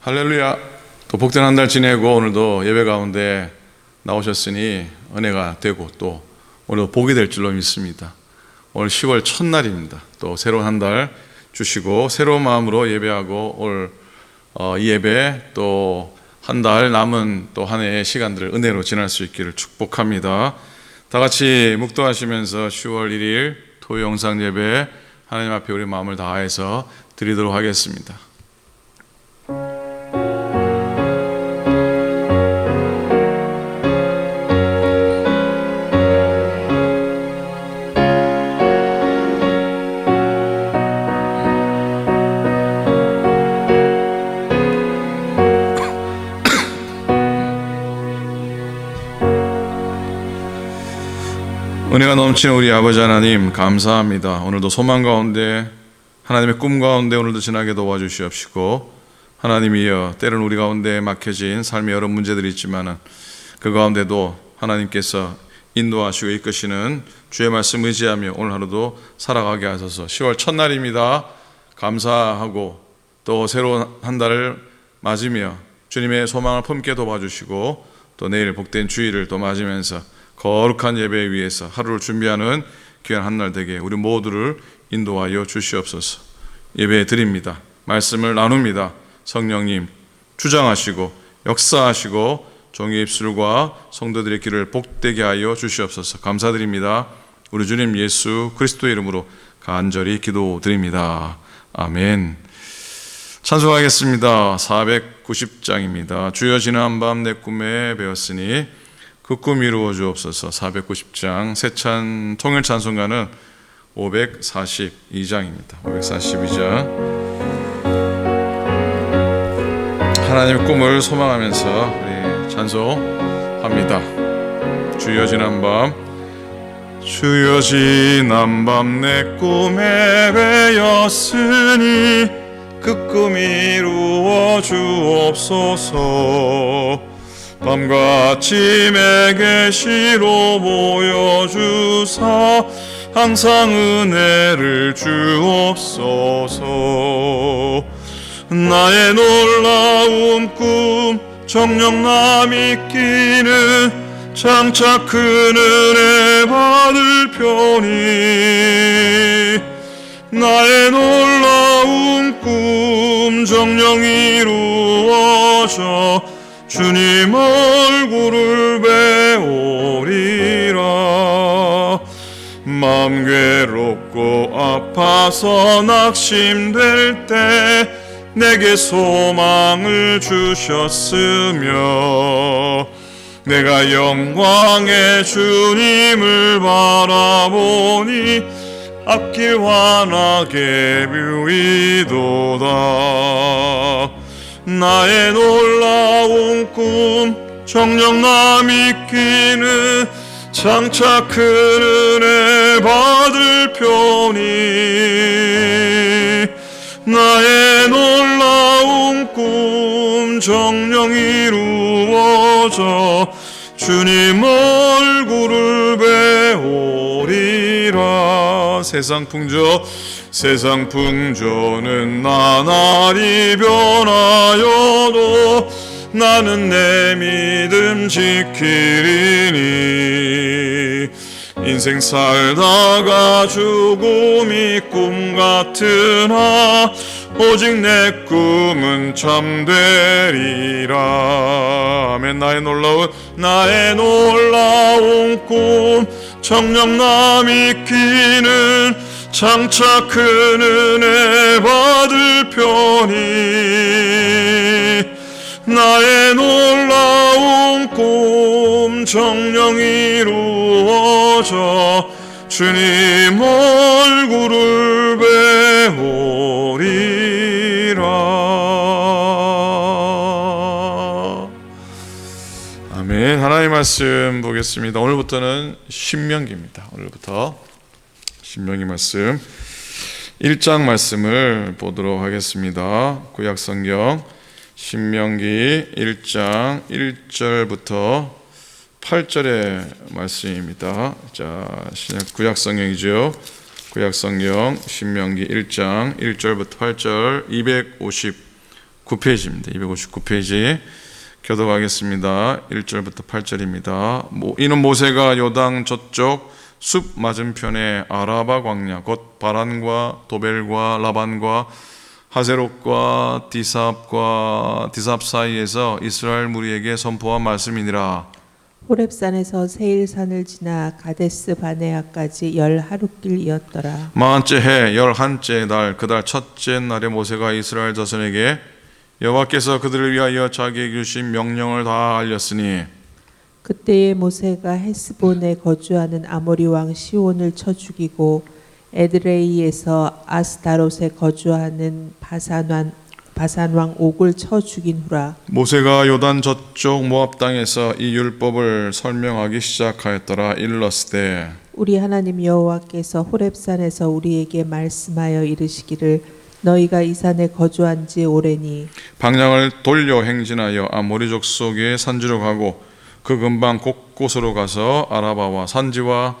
할렐루야. 또 복된 한 달 지내고 오늘도 예배 가운데 나오셨으니 은혜가 되고 또 오늘도 복이 될 줄로 믿습니다. 오늘 10월 첫날입니다. 또 새로운 한 달 주시고 새로운 마음으로 예배하고 올 이 예배 또 한 달 남은 또 한 해의 시간들을 은혜로 지날 수 있기를 축복합니다. 다 같이 묵도하시면서 10월 1일 토요 영상 예배 하나님 앞에 우리 마음을 다해서 드리도록 하겠습니다. 은혜가 넘치는 우리 아버지 하나님 감사합니다. 오늘도 소망 가운데 하나님의 꿈 가운데 오늘도 지나게 도와주시옵시고 하나님이여 때로는 우리 가운데 막혀진 삶의 여러 문제들이 있지만은 그 가운데도 하나님께서 인도하시고 이끄시는 주의 말씀 의지하며 오늘 하루도 살아가게 하소서. 10월 첫날입니다. 감사하고 또 새로운 한 달을 맞으며 주님의 소망을 품게 도와주시고 또 내일 복된 주일을 또 맞으면서 거룩한 예배 위해서 하루를 준비하는 귀한 한 날 되게 우리 모두를 인도하여 주시옵소서. 예배 드립니다. 말씀을 나눕니다. 성령님 주장하시고 역사하시고 종의 입술과 성도들의 길을 복되게 하여 주시옵소서. 감사드립니다. 우리 주님 예수 그리스도의 이름으로 간절히 기도드립니다. 아멘. 찬송하겠습니다. 490장입니다. 주여 지난 밤 내 꿈에 배웠으니 그 꿈 이루어 주옵소서. 490장 새찬 통일 찬송가는 542장입니다. 542장 하나님의 꿈을 소망하면서 우리 찬송합니다. 주여 지난 밤 주여 지난 밤 내 꿈에 배었으니 그 꿈 이루어 주옵소서. 밤같이 매계시로 보여주사 항상 은혜를 주옵소서. 나의 놀라운 꿈 정녕 남이 끼는 장차 큰 은혜 받을 편이 나의 놀라운 꿈 정녕 이루어져 주님 얼굴을 배우리라. 마음 괴롭고 아파서 낙심될 때 내게 소망을 주셨으며 내가 영광의 주님을 바라보니 앞길 환하게 보이도다. 나의 놀라운 꿈 정녕 남이 끼는 장차 큰 은혜 받을 편이 나의 놀라운 꿈 정녕 이루어져 주님 얼굴을 배우리라. 세상 풍조는 나날이 변하여도 나는 내 믿음 지키리니 인생 살다가 죽음이 꿈 같으나 오직 내 꿈은 참되리라. 아멘. 나의 놀라운 꿈 정녕 남이 끼는 장차 큰 은혜 받을 편이 나의 놀라운 꿈 정녕 이루어져 주님 얼굴을 배우리라. 아멘. 하나님의 말씀 보겠습니다. 오늘부터는 신명기입니다. 오늘부터 신명기 말씀 1장 말씀을 보도록 하겠습니다. 구약성경 신명기 1장 1절부터 8절의 말씀입니다. 자, 구약성경이죠. 구약성경 신명기 1장 1절부터 8절 259페이지입니다. 259페이지 교독하겠습니다. 1절부터 8절입니다. 이는 모세가 요단 저쪽 숲 맞은편에 아라바 광야 곧 바란과 도벨과 라반과 하세롯과 디삽 사이에서 이스라엘 무리에게 선포한 말씀이니라. 호렙산에서 세일산을 지나 가데스 바네아까지 10하룻길이었더라. 만째 해 11째 달 그 달 첫째 날에 모세가 이스라엘 자손에게 여호와께서 그들을 위하여 자기에게 주신 명령을 다 알렸으니 그때에 모세가 헤스본에 거주하는 아모리 왕 시온을 쳐 죽이고 에드레이에서 아스타롯에 거주하는 바산 왕 옥을 쳐 죽인 후라. 모세가 요단 저쪽 모압 땅에서 이 율법을 설명하기 시작하였더라. 일렀으되 우리 하나님 여호와께서 호렙산에서 우리에게 말씀하여 이르시기를 너희가 이 산에 거주한 지 오래니 방향을 돌려 행진하여 아모리 족속의 산지로 가고 그 근방 곳곳으로 가서 아라바와 산지와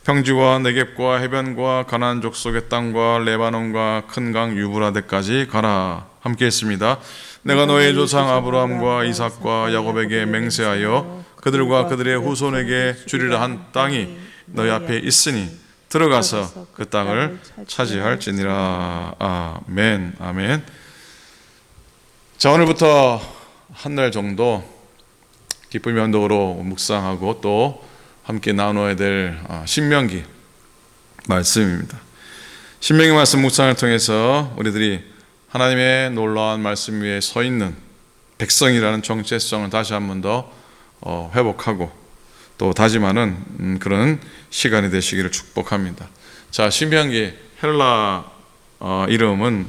평지와 네겝과 해변과 가나안 족속의 땅과 레바논과 큰 강 유브라데까지 가라. 함께 했습니다. 내가 너의 조상 아브라함과 이삭과 야곱에게 맹세하여 그들과 그들의 후손에게 주리라 한 땅이 너희 앞에 있으니 들어가서 그 땅을 차지할지니라. 아멘. 아멘. 자, 오늘부터 한 달 정도 기쁨의 언덕으로 묵상하고 또 함께 나누어야 될 신명기 말씀입니다. 신명기 말씀 묵상을 통해서 우리들이 하나님의 놀라운 말씀 위에 서 있는 백성이라는 정체성을 다시 한 번 더 회복하고 또 다짐하는 그런 시간이 되시기를 축복합니다. 자, 신명기 헬라 이름은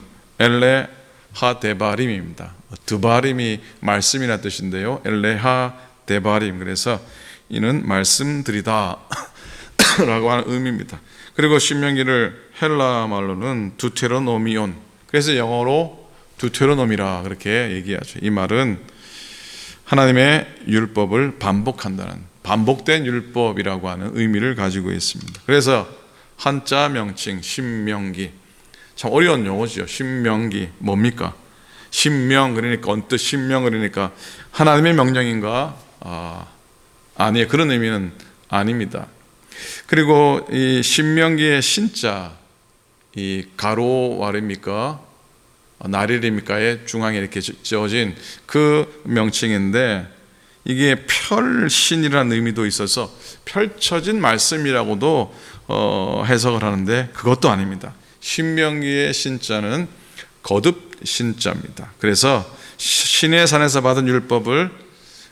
엘레하데바림입니다. 드바림이 말씀이라는 뜻인데요. 엘레하데바림, 그래서 이는 말씀드리다 라고 하는 의미입니다. 그리고 신명기를 헬라 말로는 두테로노미온, 그래서 영어로 두테로노미라 그렇게 얘기하죠. 이 말은 하나님의 율법을 반복한다는, 반복된 율법이라고 하는 의미를 가지고 있습니다. 그래서 한자 명칭 신명기, 참 어려운 용어죠. 신명기 뭡니까? 신명 그러니까 언뜻 신명 그러니까 하나님의 명령인가? 아니에요. 그런 의미는 아닙니다. 그리고 이 신명기의 신자, 이 가로왈입니까? 나릴입니까의 중앙에 이렇게 지어진 그 명칭인데 이게 펼신이라는 의미도 있어서 펼쳐진 말씀이라고도 해석을 하는데 그것도 아닙니다. 신명기의 신자는 거듭 신자입니다. 그래서 신의 산에서 받은 율법을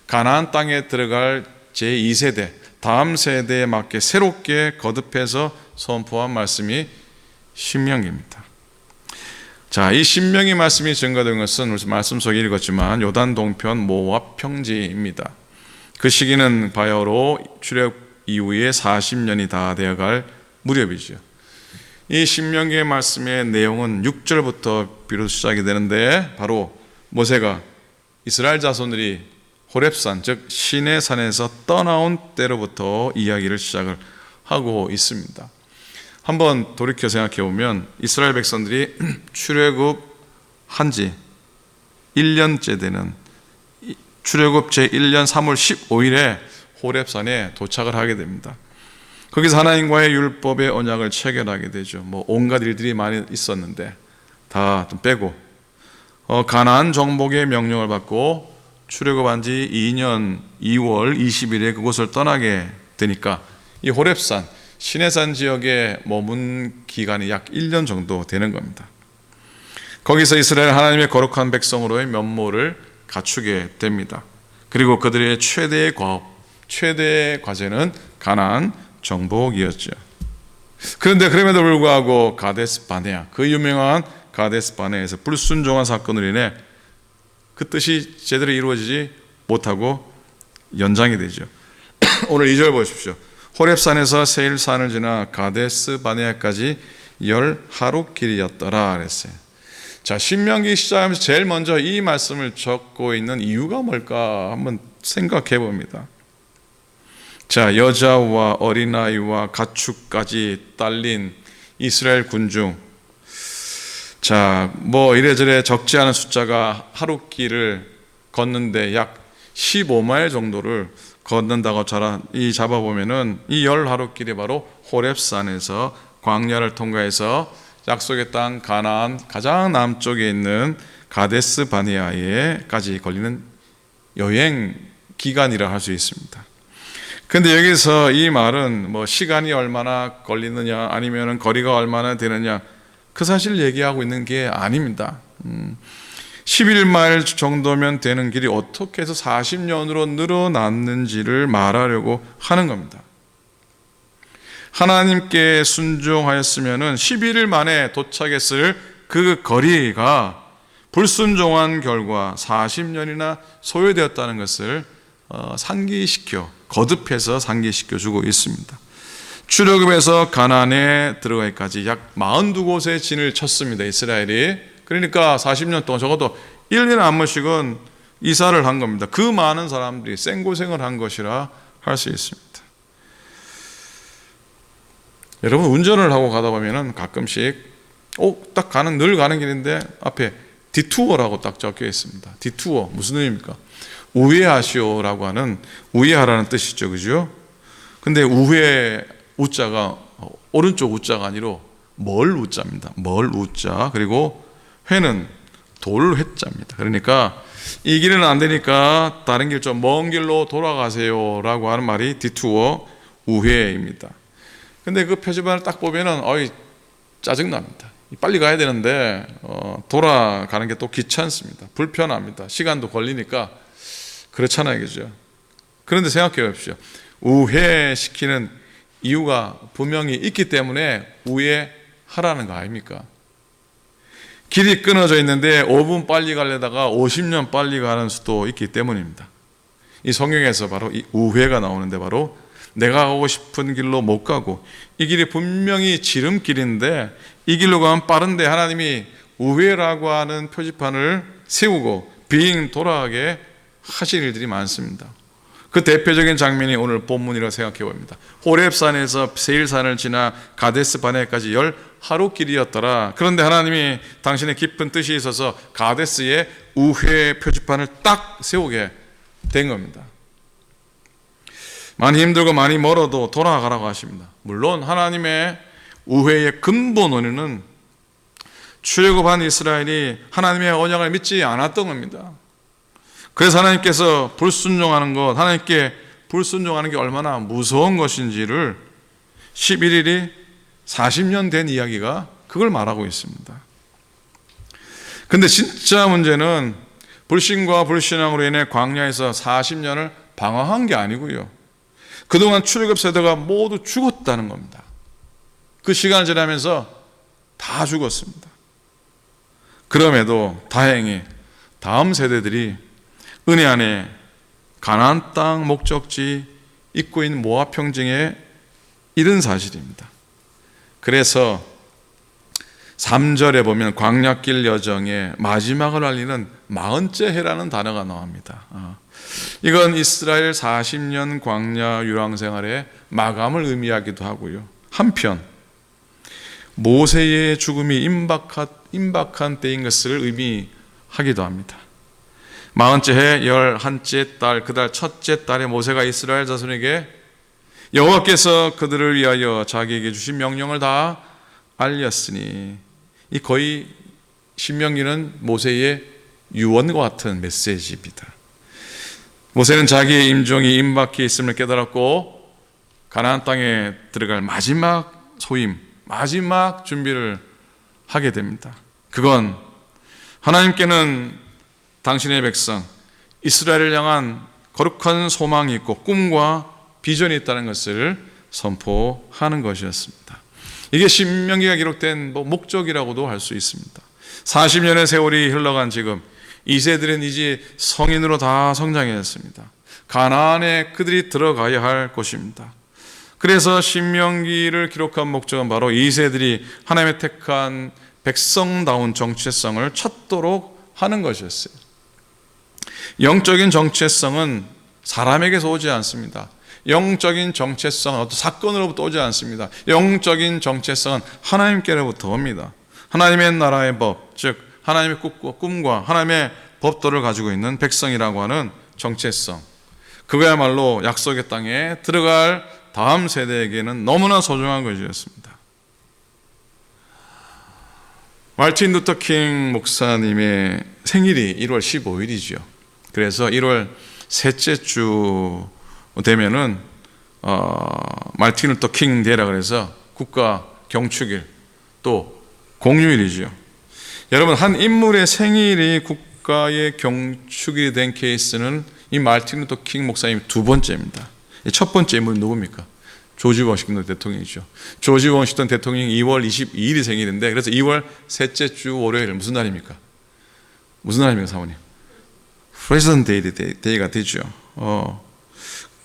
가나안 땅에 들어갈 제2세대 다음 세대에 맞게 새롭게 거듭해서 선포한 말씀이 신명기입니다. 자, 이 신명기 말씀이 증가된 것은 우리 말씀 속에 읽었지만 요단 동편 모압 평지입니다. 그 시기는 바야흐로 출애굽 이후에 40년이 다 되어갈 무렵이죠. 이 신명기의 말씀의 내용은 6절부터 비로소 시작이 되는데 바로 모세가 이스라엘 자손들이 호렙산 즉 신의 산에서 떠나온 때로부터 이야기를 시작을 하고 있습니다. 한번 돌이켜 생각해 보면 이스라엘 백성들이 출애굽한 지 1년째 되는 출애굽 제1년 3월 15일에 호렙산에 도착을 하게 됩니다. 거기서 하나님과의 율법의 언약을 체결하게 되죠. 온갖 일들이 많이 있었는데 다 좀 빼고 가나안 정복의 명령을 받고 출애굽한 지 2년 2월 20일에 그곳을 떠나게 되니까 이 호렙산 시내산 지역에 머문 기간이 약 1년 정도 되는 겁니다. 거기서 이스라엘 하나님의 거룩한 백성으로의 면모를 갖추게 됩니다. 그리고 그들의 최대의 과제는 가나안 정복이었죠. 그런데 그럼에도 불구하고 가데스 바네아, 그 유명한 가데스 바네아에서 불순종한 사건으로 인해 그 뜻이 제대로 이루어지지 못하고 연장이 되죠. 오늘 2절 보십시오. 호렙산에서 세일산을 지나 가데스 바네아까지 10하룻길이었더라 그랬어요. 자, 신명기 시작하면서 제일 먼저 이 말씀을 적고 있는 이유가 뭘까 한번 생각해 봅니다. 자, 여자와 어린아이와 가축까지 딸린 이스라엘 군중, 자, 뭐 이래저래 적지 않은 숫자가 하루길을 걷는데 약 15마일 정도를 걷는다고 잡아보면은 이 열 하루길이 바로 호렙산에서 광야를 통과해서 약속의 땅 가나안 가장 남쪽에 있는 가데스 바네아에까지 걸리는 여행 기간이라 할 수 있습니다. 근데 여기서 이 말은 뭐 시간이 얼마나 걸리느냐 아니면은 거리가 얼마나 되느냐 그 사실 얘기하고 있는 게 아닙니다. 11마일 정도면 되는 길이 어떻게 해서 40년으로 늘어났는지를 말하려고 하는 겁니다. 하나님께 순종하였으면 11일 만에 도착했을 그 거리가 불순종한 결과 40년이나 소요되었다는 것을 거듭해서 상기시켜 주고 있습니다. 출애굽에서 가나안에 들어가기까지 약 42곳의 진을 쳤습니다. 이스라엘이. 그러니까 40년 동안 적어도 1년에 한 번씩은 이사를 한 겁니다. 그 많은 사람들이 생고생을 한 것이라 할 수 있습니다. 여러분 운전을 하고 가다 보면은 가끔씩 딱 늘 가는 길인데 앞에 디투어라고 딱 적혀 있습니다. 디투어 무슨 의미입니까? 우회하시오라고 하는 우회하라는 뜻이죠, 그죠? 근데 우회 우자가 오른쪽 우자가 아니라 멀 우자입니다. 멀 우자. 그리고 회는 돌 회자입니다. 그러니까 이 길은 안 되니까 다른 길 좀 먼 길로 돌아가세요라고 하는 말이 디투어 우회입니다. 근데 그 표지판을 딱 보면은 짜증납니다. 빨리 가야 되는데 돌아가는 게 또 귀찮습니다. 불편합니다. 시간도 걸리니까 그렇잖아요, 그죠? 그런데 생각해 보십시오. 우회시키는 이유가 분명히 있기 때문에 우회하라는 거 아닙니까? 길이 끊어져 있는데 5분 빨리 가려다가 50년 빨리 가는 수도 있기 때문입니다. 이 성경에서 바로 이 우회가 나오는데 바로 내가 가고 싶은 길로 못 가고 이 길이 분명히 지름길인데 이 길로 가면 빠른데 하나님이 우회라고 하는 표지판을 세우고 빙 돌아가게 하실 일들이 많습니다. 그 대표적인 장면이 오늘 본문이라고 생각해 봅니다. 호렙산에서 세일산을 지나 가데스 바네아까지 열 하루길이었더라. 그런데 하나님이 당신의 깊은 뜻이 있어서 가데스에 우회 표지판을 딱 세우게 된 겁니다. 많이 힘들고 많이 멀어도 돌아가라고 하십니다. 물론 하나님의 우회의 근본 원인은 출애굽한 이스라엘이 하나님의 언약을 믿지 않았던 겁니다. 그래서 하나님께서 불순종하는 것, 하나님께 불순종하는 게 얼마나 무서운 것인지를 11일이 40년 된 이야기가 그걸 말하고 있습니다. 근데 진짜 문제는 불신과 불신앙으로 인해 광야에서 40년을 방황한 게 아니고요. 그동안 출애굽 세대가 모두 죽었다는 겁니다. 그 시간을 지나면서 다 죽었습니다. 그럼에도 다행히 다음 세대들이 은혜 안에 가나안 땅 목적지 입고 있는 모압 평정에 이른 사실입니다. 그래서 3절에 보면 광야길 여정의 마지막을 알리는 40째 해라는 단어가 나옵니다. 이건 이스라엘 40년 광야 유랑 생활의 마감을 의미하기도 하고요. 한편 모세의 죽음이 임박한 때인 것을 의미하기도 합니다. 40째 해 11째 달 그 달 첫째 달에 모세가 이스라엘 자손에게 여호와께서 그들을 위하여 자기에게 주신 명령을 다 알렸으니 이 거의 신명기는 모세의 유언과 같은 메시지입니다. 모세는 자기의 임종이 임박해 있음을 깨달았고 가나안 땅에 들어갈 마지막 소임, 마지막 준비를 하게 됩니다. 그건 하나님께는 당신의 백성 이스라엘을 향한 거룩한 소망이 있고 꿈과 비전이 있다는 것을 선포하는 것이었습니다. 이게 신명기가 기록된 목적이라고도 할 수 있습니다. 40년의 세월이 흘러간 지금 이세들은 이제 성인으로 다 성장했습니다. 가나안에 그들이 들어가야 할 곳입니다. 그래서 신명기를 기록한 목적은 바로 이세들이 하나님의 택한 백성다운 정체성을 찾도록 하는 것이었어요. 영적인 정체성은 사람에게서 오지 않습니다. 영적인 정체성은 어떤 사건으로부터 오지 않습니다. 영적인 정체성은 하나님께로부터 옵니다. 하나님의 나라의 법, 즉 하나님의 꿈과 하나님의 법도를 가지고 있는 백성이라고 하는 정체성, 그거야말로 약속의 땅에 들어갈 다음 세대에게는 너무나 소중한 것이었습니다. 마틴 루터 킹 목사님의 생일이 1월 15일이죠. 그래서 1월 셋째 주 되면은 마틴 루터 킹 데이라 그래서 국가 경축일, 또 공휴일이죠. 여러분, 한 인물의 생일이 국가의 경축일이 된 케이스는 이 마틴 루터 킹 목사님 두 번째입니다. 첫 번째 인물은 누굽니까? 조지 워싱턴 대통령이죠. 조지 워싱턴 대통령이 2월 22일이 생일인데, 그래서 2월 셋째 주 월요일 무슨 날입니까? 무슨 날입니까, 사모님? 프레지던트 데이가 되죠.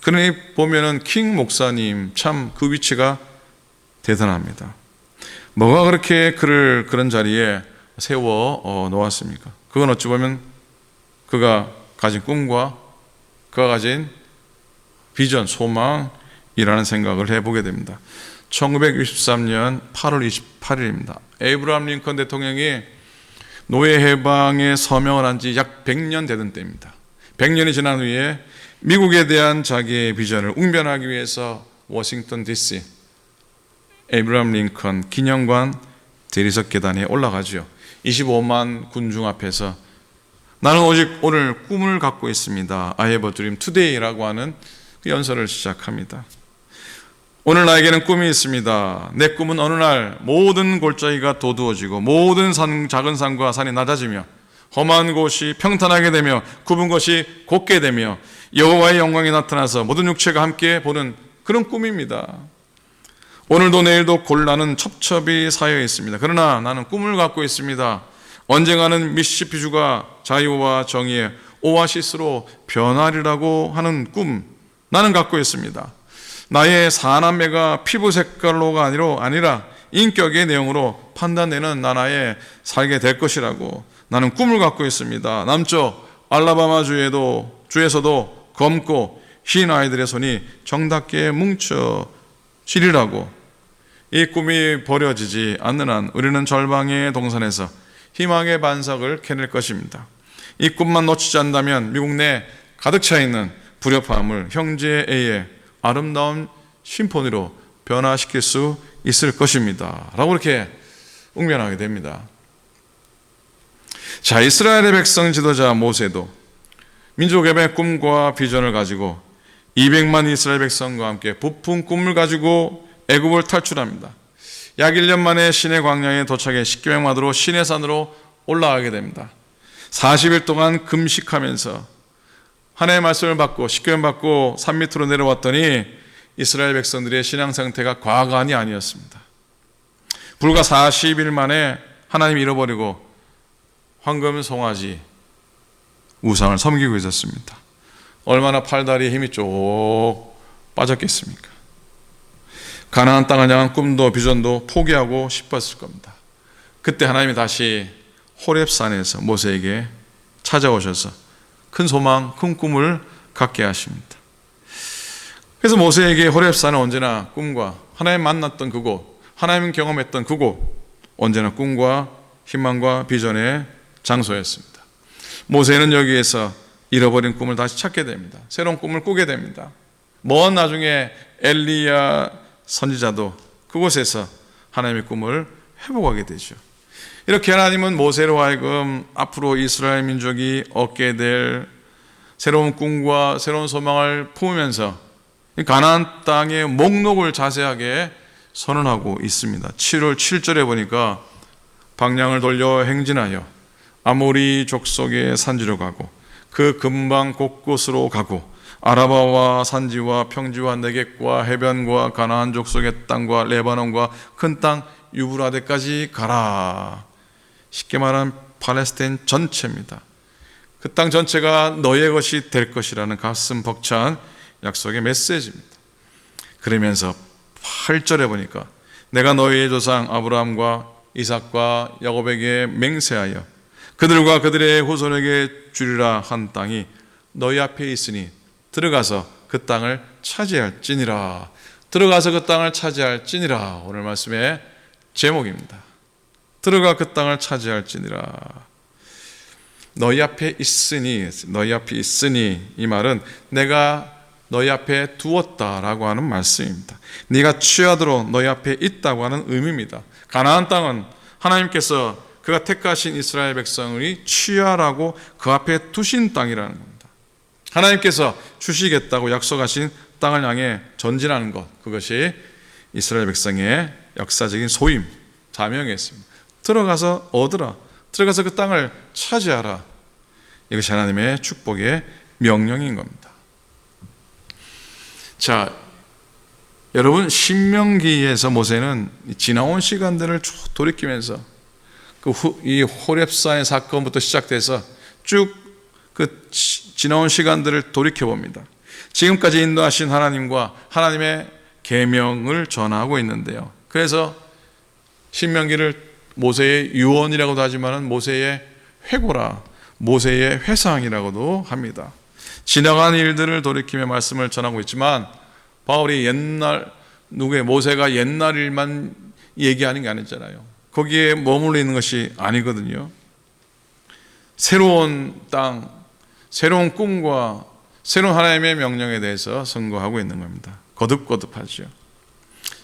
그러니 보면은 킹 목사님 참 그 위치가 대단합니다. 뭐가 그렇게 그를 그런 자리에 세워 놓았습니까? 그건 어찌 보면 그가 가진 꿈과 그가 가진 비전, 소망이라는 생각을 해보게 됩니다. 1963년 8월 28일입니다. 에이브러함 링컨 대통령이 노예 해방에 서명을 한 지 약 100년 되던 때입니다. 100년이 지난 후에 미국에 대한 자기의 비전을 웅변하기 위해서 워싱턴 DC 에이브러함 링컨 기념관 대리석 계단에 올라가죠. 25만 군중 앞에서 나는 오직 오늘 꿈을 갖고 있습니다. I have a dream today라고 하는 그 연설을 시작합니다. 오늘 나에게는 꿈이 있습니다. 내 꿈은 어느 날 모든 골짜기가 도두어지고 모든 작은 산과 산이 낮아지며 험한 곳이 평탄하게 되며 굽은 것이 곧게 되며 여호와의 영광이 나타나서 모든 육체가 함께 보는 그런 꿈입니다. 오늘도 내일도 곤란은 첩첩이 쌓여 있습니다. 그러나 나는 꿈을 갖고 있습니다. 언젠가는 미시시피주가 자유와 정의의 오아시스로 변하리라고 하는 꿈, 나는 갖고 있습니다. 나의 사남매가 피부 색깔로가 아니라 인격의 내용으로 판단되는 나라에 살게 될 것이라고 나는 꿈을 갖고 있습니다. 남쪽 알라바마 주에서도 검고 흰 아이들의 손이 정답게 뭉쳐지리라고. 이 꿈이 버려지지 않는 한 우리는 절망의 동산에서 희망의 반석을 캐낼 것입니다. 이 꿈만 놓치지 않는다면 미국 내 가득 차 있는 불협화음을 형제애의 아름다운 심포니로 변화시킬 수 있을 것입니다. 라고 이렇게 웅변하게 됩니다. 자, 이스라엘의 백성 지도자 모세도 민족예배의 꿈과 비전을 가지고 200만 이스라엘 백성과 함께 부푼 꿈을 가지고 애굽을 탈출합니다. 약 1년 만에 시내 광야에 도착해 십계명마대로 시내산으로 올라가게 됩니다. 40일 동안 금식하면서 하나님의 말씀을 받고 십계명 받고 산 밑으로 내려왔더니 이스라엘 백성들의 신앙 상태가 과간이 아니었습니다. 불과 40일 만에 하나님 잃어버리고 황금 송아지 우상을 섬기고 있었습니다. 얼마나 팔다리에 힘이 쭉 빠졌겠습니까? 가나안 땅을 향한 꿈도 비전도 포기하고 싶었을 겁니다. 그때 하나님이 다시 호렙산에서 모세에게 찾아오셔서 큰 소망, 큰 꿈을 갖게 하십니다. 그래서 모세에게 호렙산은 언제나 꿈과 하나님 만났던 그곳, 하나님 경험했던 그곳, 언제나 꿈과 희망과 비전의 장소였습니다. 모세는 여기에서 잃어버린 꿈을 다시 찾게 됩니다. 새로운 꿈을 꾸게 됩니다. 먼 나중에 엘리야 선지자도 그곳에서 하나님의 꿈을 회복하게 되죠. 이렇게 하나님은 모세로 하여금 앞으로 이스라엘 민족이 얻게 될 새로운 꿈과 새로운 소망을 품으면서 가나안 땅의 목록을 자세하게 선언하고 있습니다. 7월 7절에 보니까 방향을 돌려 행진하여 아모리 족속의 산지로 가고 그 근방 곳곳으로 가고 아라바와 산지와 평지와 내겝과 해변과 가나안 족속의 땅과 레바논과 큰 땅 유브라데까지 가라. 쉽게 말하면 팔레스타인 전체입니다. 그 땅 전체가 너의 것이 될 것이라는 가슴 벅찬 약속의 메시지입니다. 그러면서 8절에 보니까 내가 너희의 조상 아브라함과 이삭과 야곱에게 맹세하여 그들과 그들의 후손에게 주리라 한 땅이 너희 앞에 있으니 들어가서 그 땅을 차지할지니라. 들어가서 그 땅을 차지할지니라. 오늘 말씀의 제목입니다. 들어가 그 땅을 차지할지니라. 너희 앞에 있으니 이 말은 내가 너희 앞에 두었다라고 하는 말씀입니다. 네가 취하도록 너희 앞에 있다고 하는 의미입니다. 가나안 땅은 하나님께서 그가 택하신 이스라엘 백성이 취하라고 그 앞에 두신 땅이라는 겁니다. 하나님께서 주시겠다고 약속하신 땅을 향해 전진하는 것, 그것이 이스라엘 백성의 역사적인 소임, 사명이었습니다. 들어가서 얻으라, 들어가서 그 땅을 차지하라. 이것이 하나님의 축복의 명령인 겁니다. 자, 여러분, 신명기에서 모세는 지나온 시간들을 쭉 돌이키면서 이 호렙산의 사건부터 시작돼서 쭉 그 지나온 시간들을 돌이켜봅니다. 지금까지 인도하신 하나님과 하나님의 계명을 전하고 있는데요. 그래서 신명기를 모세의 유언이라고도 하지만 모세의 회고라, 모세의 회상이라고도 합니다. 지나간 일들을 돌이키며 말씀을 전하고 있지만 바울이 모세가 옛날 일만 얘기하는 게 아니잖아요. 거기에 머물러 있는 것이 아니거든요. 새로운 땅, 새로운 꿈과 새로운 하나님의 명령에 대해서 선고하고 있는 겁니다. 거듭거듭하죠.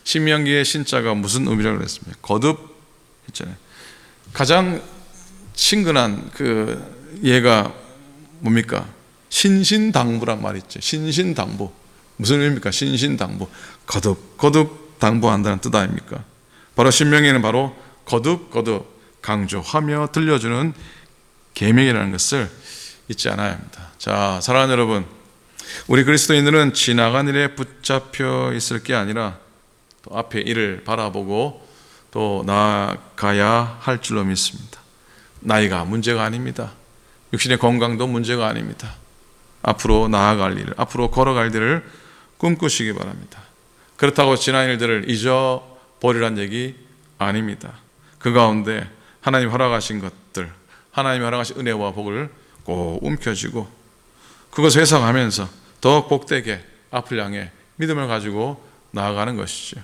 신명기의 신자가 무슨 의미라고 그랬습니까? 거듭 했잖아요. 가장 친근한 그 예가 뭡니까? 신신당부란 말이 있죠. 신신당부. 무슨 의미입니까? 신신당부. 거듭 당부한다는 뜻 아닙니까? 바로 신명기는 바로 거듭 강조하며 들려주는 계명이라는 것을 잊지 않아야 합니다. 자, 사랑하는 여러분, 우리 그리스도인들은 지나간 일에 붙잡혀 있을 게 아니라 또 앞의 일을 바라보고 또 나아가야 할 줄로 믿습니다. 나이가 문제가 아닙니다. 육신의 건강도 문제가 아닙니다. 앞으로 나아갈 일, 앞으로 걸어갈 일을 꿈꾸시기 바랍니다. 그렇다고 지난 일들을 잊어버리란 얘기 아닙니다. 그 가운데 하나님 허락하신 것들, 하나님이 허락하신 은혜와 복을 꼭 움켜쥐고 그것을 회상하면서 더 복되게 앞을 향해 믿음을 가지고 나아가는 것이죠.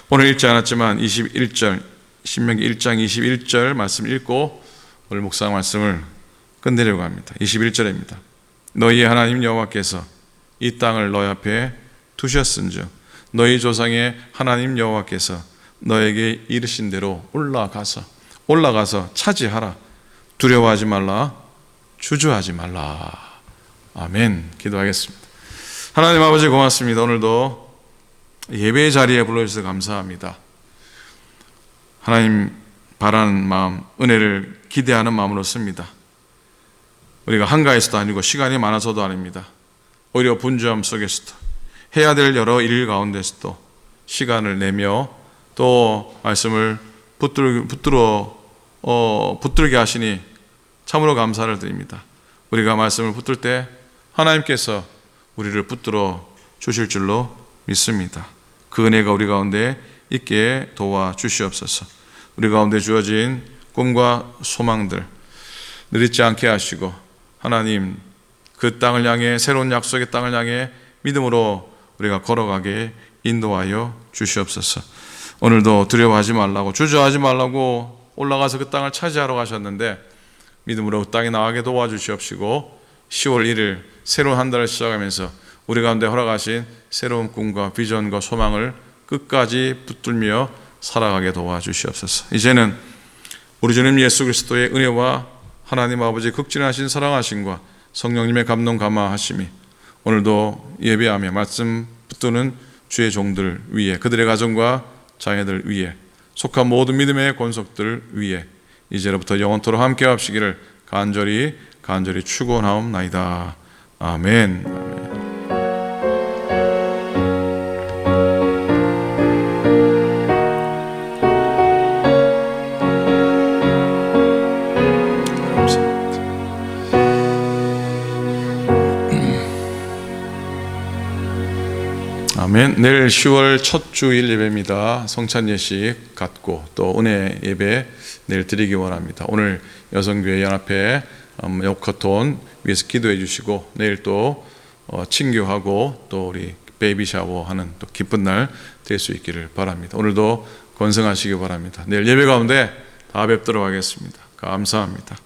오늘 읽지 않았지만 21절, 신명기 1장 21절 말씀 읽고 오늘 묵상 말씀을 끝내려고 합니다. 21절입니다. 너희의 하나님 여호와께서 이 땅을 너희 앞에 두셨은즉 너희 조상의 하나님 여호와께서 너에게 이르신 대로 올라가서 차지하라. 두려워하지 말라, 주저하지 말라. 아멘. 기도하겠습니다. 하나님 아버지 고맙습니다. 오늘도 예배의 자리에 불러주셔서 감사합니다. 하나님 바라는 마음, 은혜를 기대하는 마음으로 씁니다. 우리가 한가해서도 아니고 시간이 많아서도 아닙니다. 오히려 분주함 속에서도 해야 될 여러 일 가운데서도 시간을 내며 또 말씀을 붙들게 하시니 참으로 감사를 드립니다. 우리가 말씀을 붙들 때 하나님께서 우리를 붙들어 주실 줄로 믿습니다. 그 은혜가 우리 가운데 있게 도와주시옵소서. 우리 가운데 주어진 꿈과 소망들 늘 잊지 않게 하시고 하나님 그 땅을 향해 새로운 약속의 땅을 향해 믿음으로 우리가 걸어가게 인도하여 주시옵소서. 오늘도 두려워하지 말라고 주저하지 말라고 올라가서 그 땅을 차지하러 가셨는데 믿음으로 그 땅에 나가게 도와주시옵시고 10월 1일 새로운 한 달을 시작하면서 우리 가운데 허락하신 새로운 꿈과 비전과 소망을 끝까지 붙들며 살아가게 도와주시옵소서. 이제는 우리 주님 예수 그리스도의 은혜와 하나님 아버지 극진하신 사랑하심과 성령님의 감동 감화하심이 오늘도 예배하며 말씀 붙드는 주의 종들 위에 그들의 가정과 자녀들 위에 속한 모든 믿음의 권속들 위에 이제로부터 영원토록 함께 하시기를 간절히 축원하옵나이다. 아멘. 아멘. 내일 10월 첫 주일 예배입니다. 성찬 예식 갖고 또 은혜 예배 내일 드리기 원합니다. 오늘 여성교회 연합회 요커톤 위해서 기도해 주시고 내일 또 친교하고 또 우리 베이비 샤워하는 또 기쁜 날 될 수 있기를 바랍니다. 오늘도 건승하시기 바랍니다. 내일 예배 가운데 다 뵙도록 하겠습니다. 감사합니다.